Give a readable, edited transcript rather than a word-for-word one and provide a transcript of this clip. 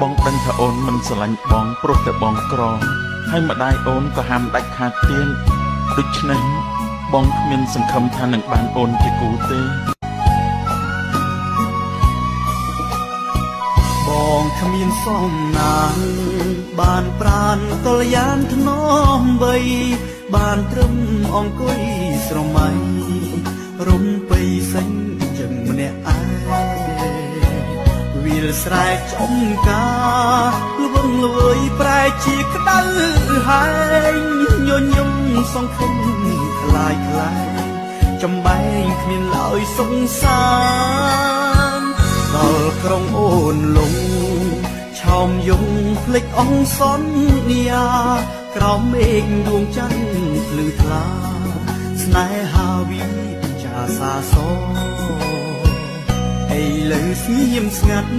បងដឹងថាអូនមិនស្រឡាញ់បងព្រោះតែបងក្រហើយម្ដាយអូនក៏ហាមដាច់ខាតទៀតដូច្នេះបងគ្មានសង្ឃឹមថានឹងបានអូនជាគូទេបងគ្មានសំណាងបានប្រានកល្យានធ្នមបីបានត្រឹមអង្គុយស្រមៃរំបីសេញចឹងម្នាក់ឯងវាលស្រែចំការល្វឹងល្វើយប្រែជាក្តៅហែងញញឹមសង្ឃឹមខ្លាយខ្លាយចំបែងគ្មានឡើយសង្សារដល់ក្រុងអូនលងឆោមយងភ្លេចអង្សន្យាក្រោមមេឃដួងច័ន្ទភ្លឺថ្លាស្នេហាវិចាសាសឥឡូវស្ងៀមស្ងាត់